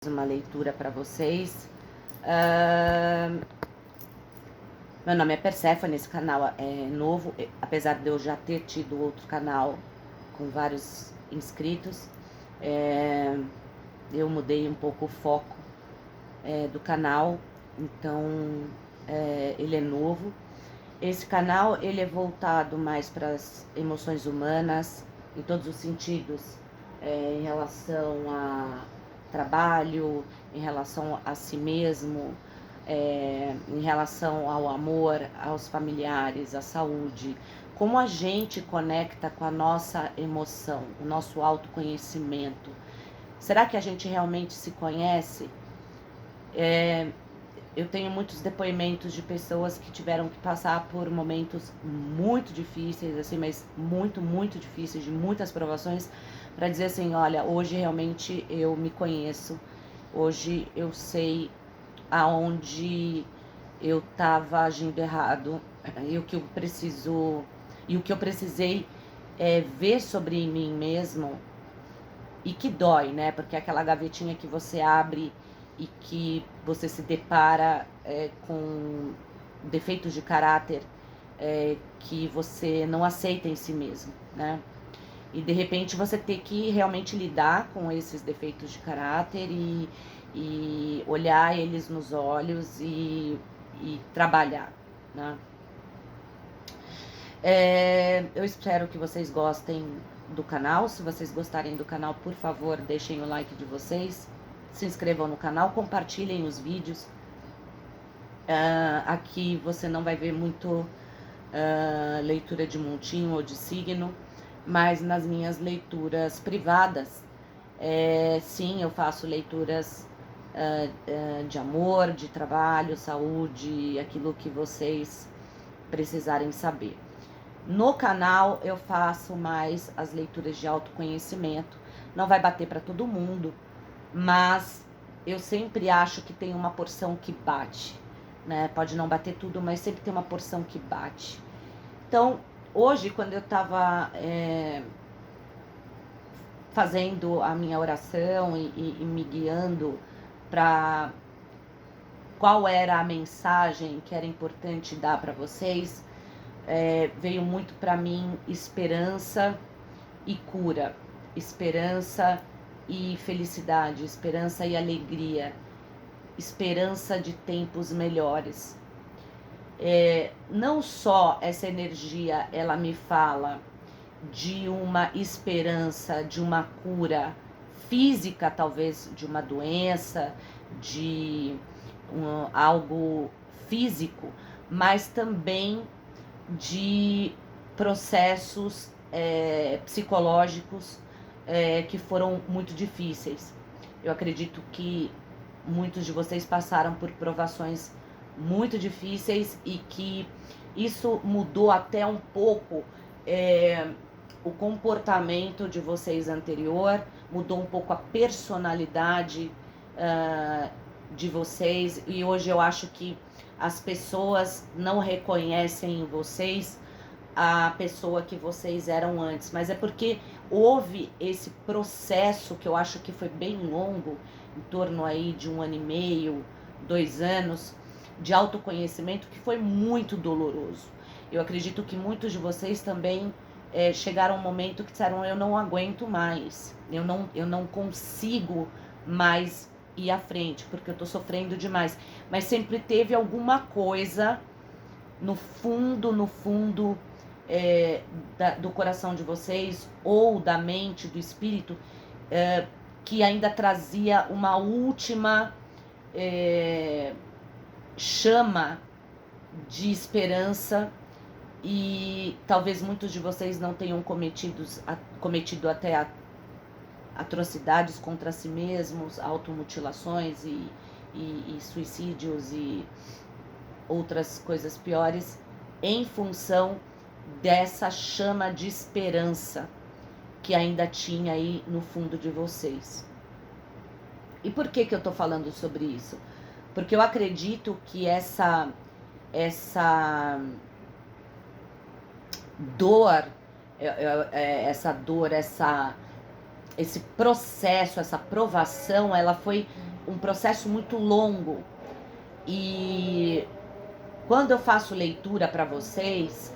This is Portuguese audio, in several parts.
Uma leitura para vocês. Meu nome é Perséfone, esse canal é novo, apesar de eu já ter tido outro canal com vários inscritos. Eu mudei um pouco o foco do canal, então ele é novo. Esse canal ele é voltado mais para as emoções humanas, em todos os sentidos, em relação a trabalho, em relação a si mesmo, em relação ao amor, aos familiares, à saúde, como a gente conecta com a nossa emoção, o nosso autoconhecimento. Será que a gente realmente se conhece? Eu tenho muitos depoimentos de pessoas que tiveram que passar por momentos muito difíceis, assim, mas muito, muito difíceis, de muitas provações, para dizer assim, olha, hoje realmente eu me conheço, hoje eu sei aonde eu estava agindo errado e o que eu preciso, e o que eu precisei ver sobre mim mesmo, e que dói, né? Porque é aquela gavetinha que você abre e que você se depara com defeitos de caráter que você não aceita em si mesmo, né? E de repente você ter que realmente lidar com esses defeitos de caráter e olhar eles nos olhos e trabalhar, né? Eu espero que vocês gostem do canal. Se vocês gostarem do canal, por favor, deixem o like de vocês, se inscrevam no canal, compartilhem os vídeos. Aqui você não vai ver muito leitura de montinho ou de signo, mas nas minhas leituras privadas, sim, eu faço leituras de amor, de trabalho, saúde, aquilo que vocês precisarem saber. No canal eu faço mais as leituras de autoconhecimento. Não vai bater para todo mundo, mas eu sempre acho que tem uma porção que bate, né? Pode não bater tudo, mas sempre tem uma porção que bate. Então, hoje, quando eu estava fazendo a minha oração e me guiando para qual era a mensagem que era importante dar para vocês, veio muito para mim esperança e cura, esperança e felicidade, esperança e alegria, esperança de tempos melhores. Não só essa energia, ela me fala de uma esperança, de uma cura física, talvez de uma doença, de algo físico, mas também de processos psicológicos que foram muito difíceis. Eu acredito que muitos de vocês passaram por provações muito difíceis e que isso mudou até um pouco o comportamento de vocês anterior, mudou um pouco a personalidade de vocês, e hoje eu acho que as pessoas não reconhecem em vocês a pessoa que vocês eram antes, mas é porque houve esse processo que eu acho que foi bem longo, em torno aí de 1 ano e meio, 2 anos, de autoconhecimento, que foi muito doloroso. Eu acredito que muitos de vocês também chegaram a um momento que disseram, eu não aguento mais, eu não consigo mais ir à frente, porque eu tô sofrendo demais. Mas sempre teve alguma coisa no fundo do coração de vocês, ou da mente, do espírito, que ainda trazia uma última chama de esperança, e talvez muitos de vocês não tenham cometido até atrocidades contra si mesmos, automutilações e suicídios e outras coisas piores, em função dessa chama de esperança que ainda tinha aí no fundo de vocês. E por que eu tô falando sobre isso? Porque eu acredito que essa dor, esse processo, essa provação, ela foi um processo muito longo. E quando eu faço leitura para vocês,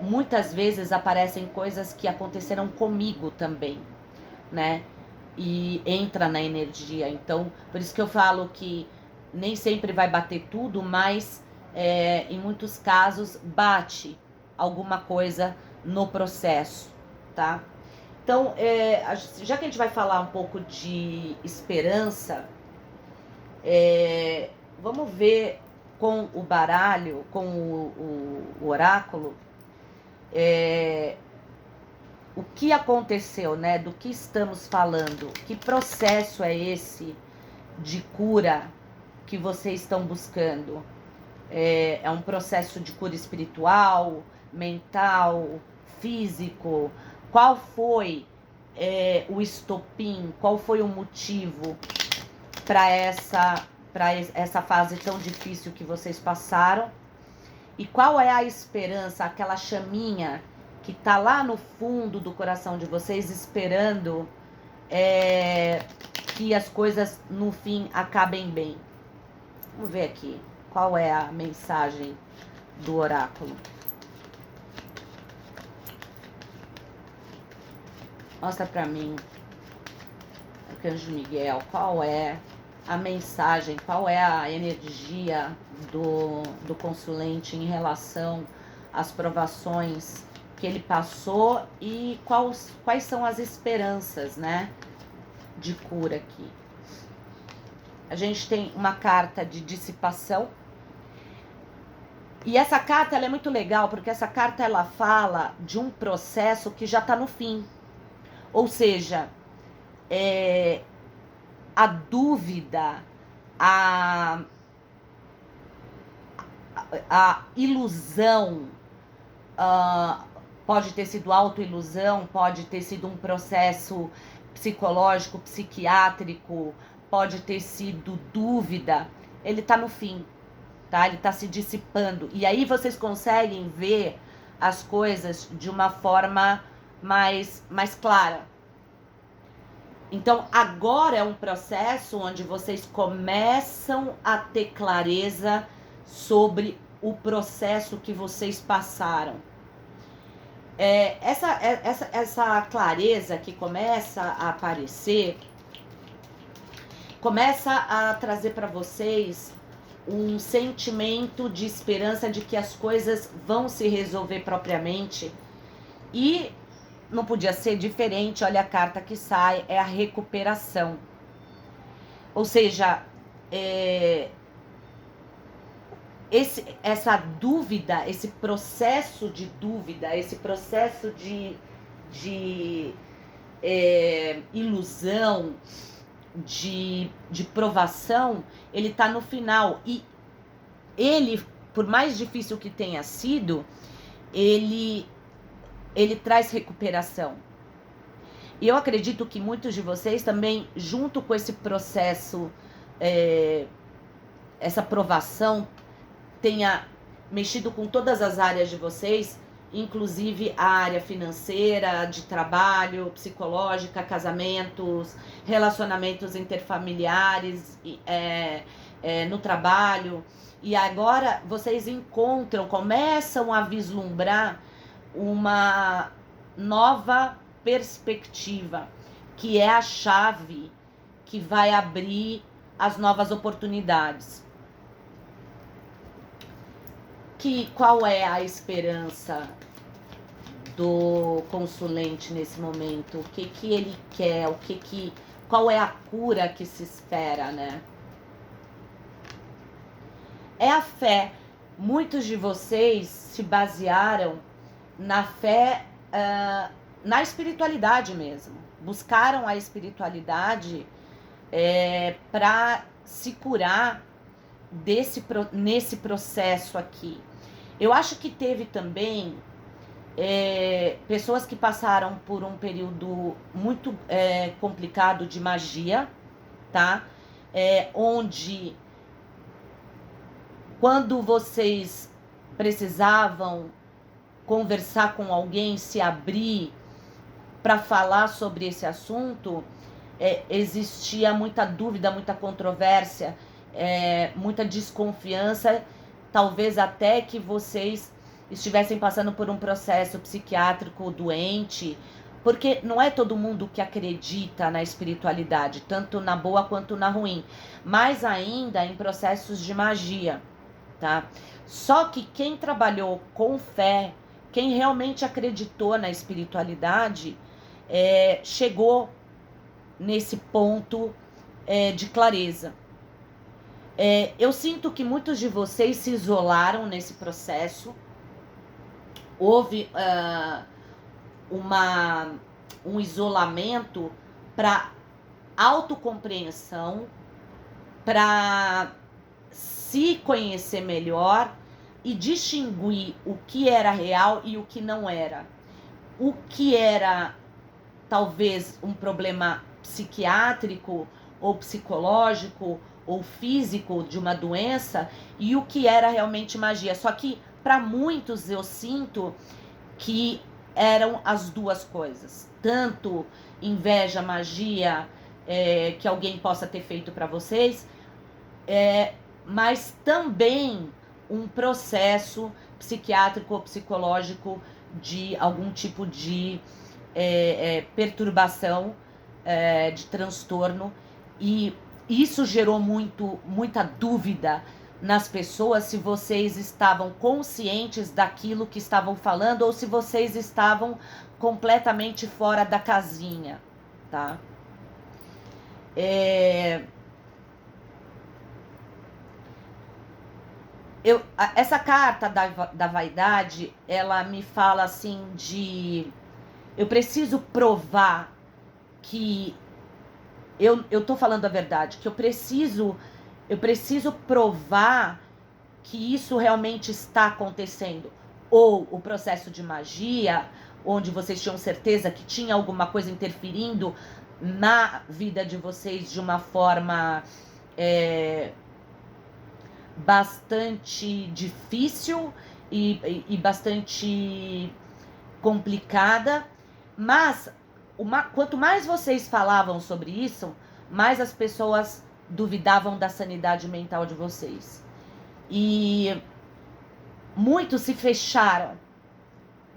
muitas vezes aparecem coisas que aconteceram comigo também, né? E entra na energia. Então, por isso que eu falo que nem sempre vai bater tudo, mas em muitos casos bate alguma coisa no processo, tá? Então, já que a gente vai falar um pouco de esperança, vamos ver com o baralho, com o oráculo, o que aconteceu, né? Do que estamos falando? Que processo é esse de cura que vocês estão buscando? É um processo de cura espiritual, mental, físico? Qual foi o estopim? Qual foi o motivo para essa fase tão difícil que vocês passaram? E qual é a esperança, aquela chaminha que está lá no fundo do coração de vocês, esperando que as coisas no fim acabem bem? Vamos ver aqui qual é a mensagem do oráculo. Mostra para mim, Arcanjo Miguel, qual é a mensagem, qual é a energia do consulente em relação às provações que ele passou e quais são as esperanças, né, de cura aqui. A gente tem uma carta de dissipação. E essa carta ela é muito legal, porque essa carta ela fala de um processo que já está no fim. Ou seja, a dúvida, a ilusão, pode ter sido autoilusão, pode ter sido um processo psicológico, psiquiátrico, pode ter sido dúvida, ele está no fim, tá? Ele está se dissipando. E aí vocês conseguem ver as coisas de uma forma mais clara. Então, agora é um processo onde vocês começam a ter clareza sobre o processo que vocês passaram. Essa clareza que começa a aparecer, começa a trazer para vocês um sentimento de esperança de que as coisas vão se resolver propriamente. E não podia ser diferente, olha a carta que sai, é a recuperação. Ou seja, essa dúvida, esse processo de dúvida, esse processo de ilusão, de provação, ele está no final. E ele, por mais difícil que tenha sido, ele traz recuperação. E eu acredito que muitos de vocês também, junto com esse processo, essa provação, tenha mexido com todas as áreas de vocês, inclusive a área financeira, de trabalho, psicológica, casamentos, relacionamentos interfamiliares, no trabalho. E agora vocês começam a vislumbrar uma nova perspectiva, que é a chave que vai abrir as novas oportunidades. Qual é a esperança do consulente nesse momento? O que ele quer? Qual é a cura que se espera, né? É a fé. Muitos de vocês se basearam na fé, na espiritualidade mesmo. Buscaram a espiritualidade para se curar nesse processo aqui. Eu acho que teve também pessoas que passaram por um período muito complicado de magia, tá? Onde, quando vocês precisavam conversar com alguém, se abrir para falar sobre esse assunto, existia muita dúvida, muita controvérsia, muita desconfiança, talvez até que vocês estivessem passando por um processo psiquiátrico doente, porque não é todo mundo que acredita na espiritualidade, tanto na boa quanto na ruim, mas ainda em processos de magia, tá? Só que quem trabalhou com fé, quem realmente acreditou na espiritualidade, chegou nesse ponto de clareza. Eu sinto que muitos de vocês se isolaram nesse processo. Houve um isolamento para autocompreensão, para se conhecer melhor e distinguir o que era real e o que não era. O que era talvez um problema psiquiátrico ou psicológico ou físico de uma doença e o que era realmente magia. Só que para muitos eu sinto que eram as duas coisas. Tanto inveja, magia, que alguém possa ter feito para vocês, mas também um processo psiquiátrico ou psicológico de algum tipo de perturbação, de transtorno, e isso gerou muita dúvida nas pessoas se vocês estavam conscientes daquilo que estavam falando ou se vocês estavam completamente fora da casinha, tá? Essa carta da vaidade, ela me fala assim eu preciso provar que eu tô falando a verdade, que eu preciso provar que isso realmente está acontecendo. Ou o processo de magia, onde vocês tinham certeza que tinha alguma coisa interferindo na vida de vocês de uma forma bastante difícil e bastante complicada, mas quanto mais vocês falavam sobre isso, mais as pessoas duvidavam da sanidade mental de vocês. E muitos se fecharam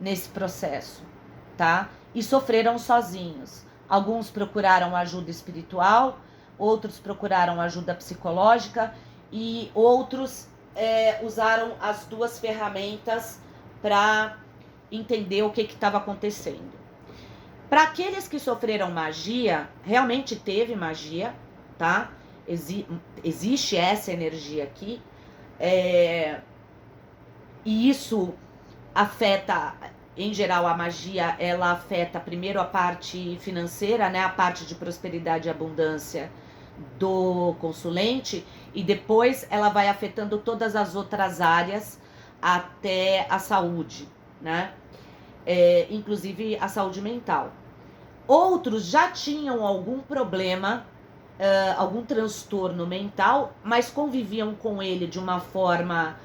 nesse processo, tá? E sofreram sozinhos. Alguns procuraram ajuda espiritual, outros procuraram ajuda psicológica e outros usaram as duas ferramentas para entender o que estava acontecendo. Para aqueles que sofreram magia, realmente teve magia, tá? Existe essa energia aqui. E isso afeta, em geral, a magia, ela afeta primeiro a parte financeira, né? A parte de prosperidade e abundância do consulente, e depois ela vai afetando todas as outras áreas até a saúde, né? Inclusive a saúde mental. Outros já tinham algum problema, algum transtorno mental, mas conviviam com ele de uma forma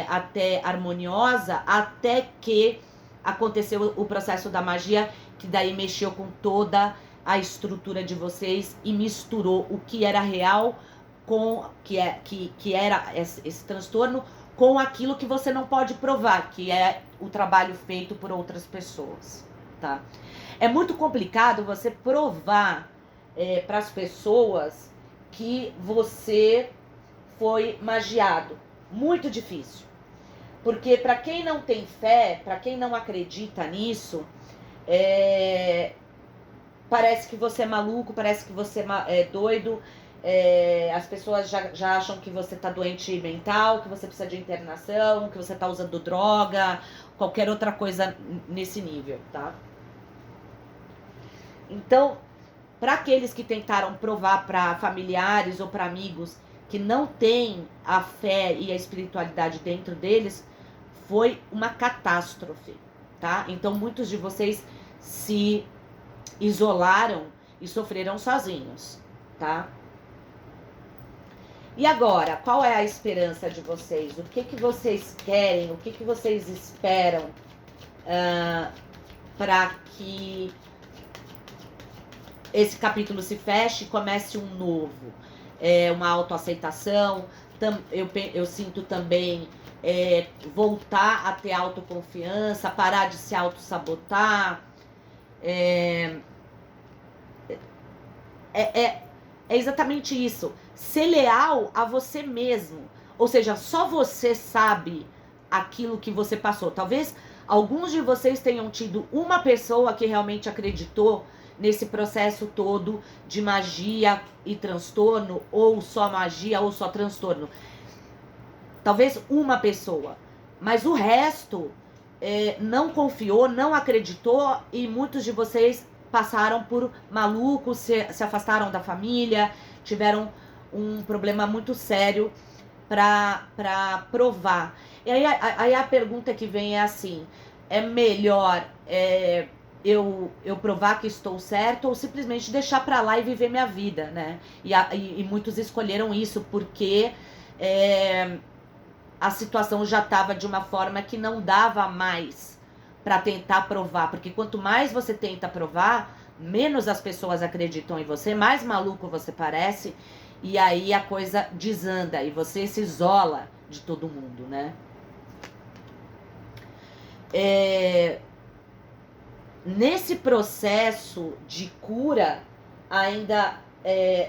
até harmoniosa, até que aconteceu o processo da magia, que daí mexeu com toda a estrutura de vocês e misturou o que era real com que era esse transtorno com aquilo que você não pode provar, que é o trabalho feito por outras pessoas, tá? É muito complicado você provar para as pessoas que você foi magiado. Muito difícil. Porque para quem não tem fé, para quem não acredita nisso, parece que você é maluco, parece que você é doido. As pessoas já acham que você tá doente mental, que você precisa de internação, que você tá usando droga, qualquer outra coisa nesse nível, tá? Então, para aqueles que tentaram provar para familiares ou para amigos que não têm a fé e a espiritualidade dentro deles, foi uma catástrofe, tá? Então, muitos de vocês se isolaram e sofreram sozinhos, tá? E agora, qual é a esperança de vocês? O que vocês querem? O que vocês esperam para que esse capítulo se feche e comece um novo. Uma autoaceitação. Eu sinto também voltar a ter autoconfiança, parar de se autossabotar. É exatamente isso. Ser leal a você mesmo. Ou seja, só você sabe aquilo que você passou. Talvez alguns de vocês tenham tido uma pessoa que realmente acreditou nesse processo todo de magia e transtorno, ou só magia ou só transtorno. Talvez uma pessoa. Mas o resto não confiou, não acreditou, e muitos de vocês passaram por malucos, se afastaram da família, tiveram um problema muito sério para provar. E aí a pergunta que vem é assim: é melhor eu provar que estou certo ou simplesmente deixar para lá e viver minha vida, né? E muitos escolheram isso porque a situação já estava de uma forma que não dava mais para tentar provar, porque quanto mais você tenta provar, menos as pessoas acreditam em você, mais maluco você parece, e aí a coisa desanda e você se isola de todo mundo, né? Nesse processo de cura ainda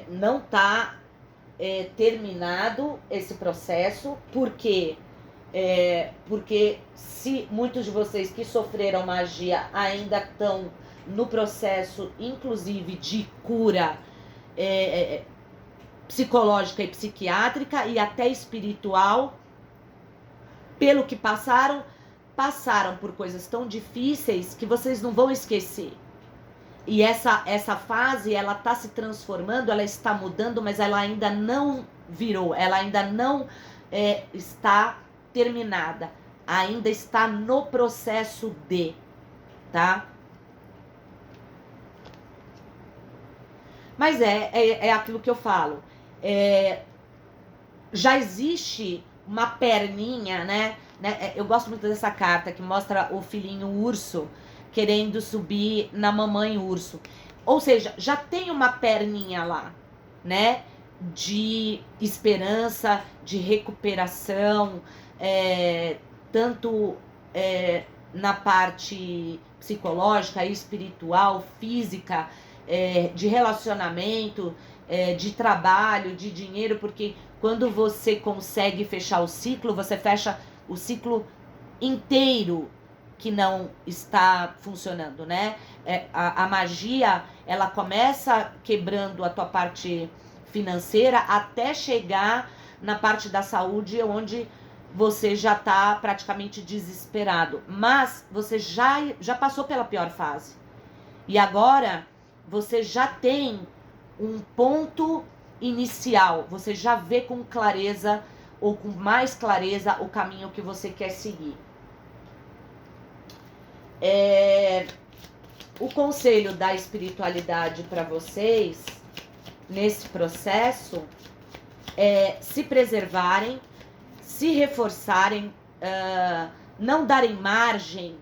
não está terminado esse processo, porque se muitos de vocês que sofreram magia ainda estão no processo, inclusive, de cura psicológica e psiquiátrica e até espiritual, pelo que passaram por coisas tão difíceis que vocês não vão esquecer. E essa fase, ela está se transformando, ela está mudando, mas ela ainda não virou, ela ainda não está terminada, ainda está no processo de, tá? Mas é aquilo que eu falo. Já existe uma perninha, né? Eu gosto muito dessa carta que mostra o filhinho urso querendo subir na mamãe urso. Ou seja, já tem uma perninha lá, né? De esperança, de recuperação, tanto na parte psicológica, espiritual, física, de relacionamento, de trabalho, de dinheiro, porque quando você consegue fechar o ciclo, você fecha o ciclo inteiro que não está funcionando, né? A magia, ela começa quebrando a tua parte financeira até chegar na parte da saúde, onde você já está praticamente desesperado. Mas você já passou pela pior fase. E agora você já tem um ponto inicial, você já vê com clareza ou com mais clareza o caminho que você quer seguir. O conselho da espiritualidade para vocês nesse processo é se preservarem, se reforçarem, não darem margem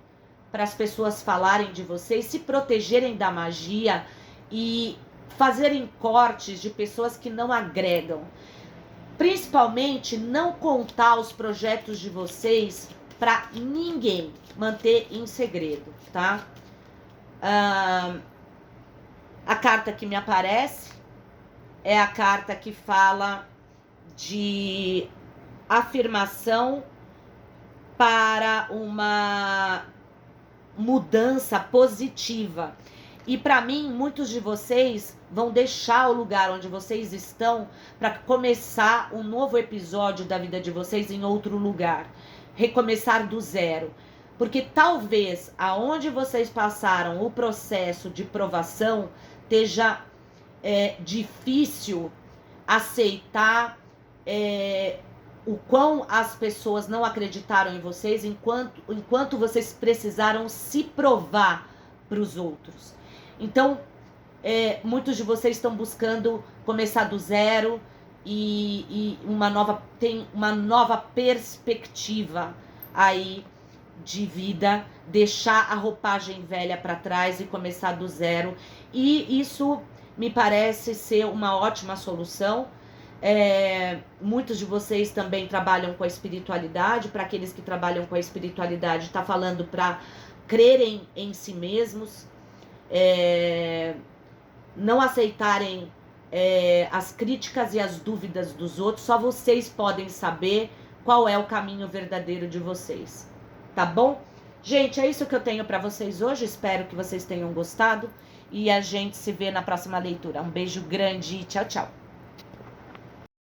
para as pessoas falarem de vocês, se protegerem da magia e fazerem cortes de pessoas que não agregam. Principalmente não contar os projetos de vocês para ninguém, manter em segredo, tá? A carta que me aparece é a carta que fala de afirmação para uma mudança positiva. E para mim, muitos de vocês vão deixar o lugar onde vocês estão para começar um novo episódio da vida de vocês em outro lugar. Recomeçar do zero. Porque talvez aonde vocês passaram o processo de provação esteja difícil aceitar o quão as pessoas não acreditaram em vocês enquanto vocês precisaram se provar para os outros. Então, muitos de vocês estão buscando começar do zero e tem uma nova perspectiva aí de vida, deixar a roupagem velha para trás e começar do zero. E isso me parece ser uma ótima solução. Muitos de vocês também trabalham com a espiritualidade. Para aqueles que trabalham com a espiritualidade, está falando para crerem em si mesmos, não aceitarem as críticas e as dúvidas dos outros. Só vocês podem saber qual é o caminho verdadeiro de vocês, tá bom? Gente, é isso que eu tenho para vocês hoje. Espero que vocês tenham gostado e a gente se vê na próxima leitura. Um beijo grande e tchau, tchau.